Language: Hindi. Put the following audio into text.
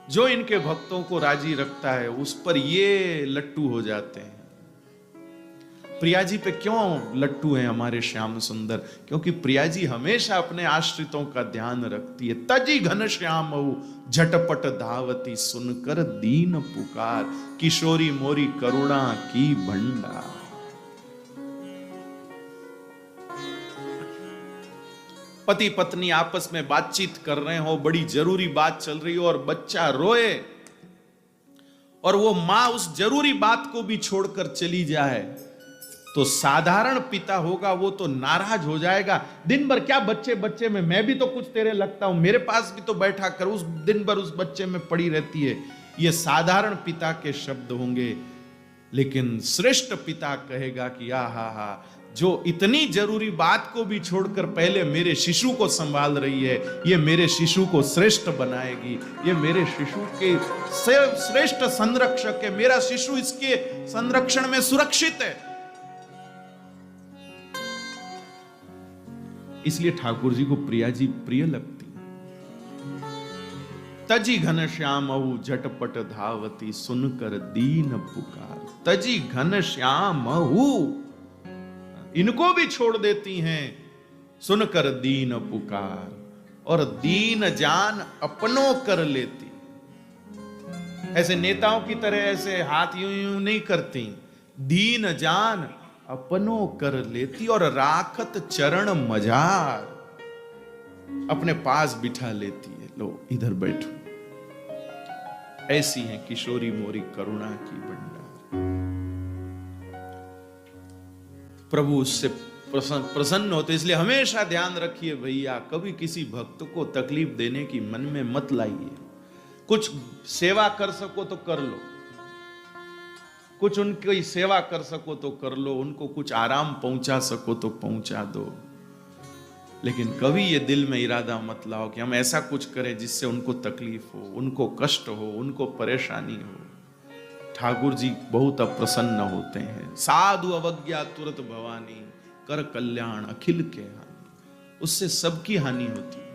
जो इनके भक्तों को राजी रखता है उस पर ये लट्टू हो जाते हैं। प्रिया जी पे क्यों लट्टू हैं हमारे श्याम सुंदर? क्योंकि प्रिया जी हमेशा अपने आश्रितों का ध्यान रखती है। तजी घन श्याम झटपट धावती सुनकर दीन पुकार, किशोरी मोरी करुणा की भंडार। पति पत्नी आपस में बातचीत कर रहे हो, बड़ी जरूरी बात चल रही हो और बच्चा रोए और वो मां उस जरूरी बात को भी छोड़कर चली जाए, तो साधारण पिता होगा वो तो नाराज हो जाएगा। दिन भर क्या बच्चे बच्चे में, मैं भी तो कुछ तेरे लगता हूं, मेरे पास भी तो बैठा कर, उस दिन भर उस बच्चे में पड़ी रहती है। ये साधारण पिता के शब्द होंगे। लेकिन श्रेष्ठ पिता कहेगा कि आहा, जो इतनी जरूरी बात को भी छोड़कर पहले मेरे शिशु को संभाल रही है, ये मेरे शिशु को श्रेष्ठ बनाएगी, ये मेरे शिशु के श्रेष्ठ संरक्षक है, मेरा शिशु इसके संरक्षण में सुरक्षित है। इसलिए ठाकुर जी को प्रिया जी प्रिय लगती। तजी घन श्याम झटपट धावती सुनकर दीन पुकार। तजी घन श्याम इनको भी छोड़ देती हैं सुनकर दीन पुकार, और दीन जान अपनों कर लेती। ऐसे नेताओं की तरह ऐसे हाथ यूं यूं नहीं करती, दीन जान अपनों कर लेती और राखत चरण मजार अपने पास बिठा लेती है। लो इधर बैठो। ऐसी है किशोरी मोरी करुणा की भंडार। प्रभु उससे प्रसन्न होते। इसलिए हमेशा ध्यान रखिए भैया, कभी किसी भक्त को तकलीफ देने की मन में मत लाइए। कुछ सेवा कर सको तो कर लो, कुछ उनकी सेवा कर सको तो कर लो, उनको कुछ आराम पहुंचा सको तो पहुंचा दो। लेकिन कभी ये दिल में इरादा मत लाओ कि हम ऐसा कुछ करें जिससे उनको तकलीफ हो, उनको कष्ट हो, उनको परेशानी हो। ठाकुर जी बहुत अप्रसन्न होते हैं। साधु अवज्ञा तुरत भवानी, कर कल्याण अखिल के हानि। उससे सबकी हानि होती है।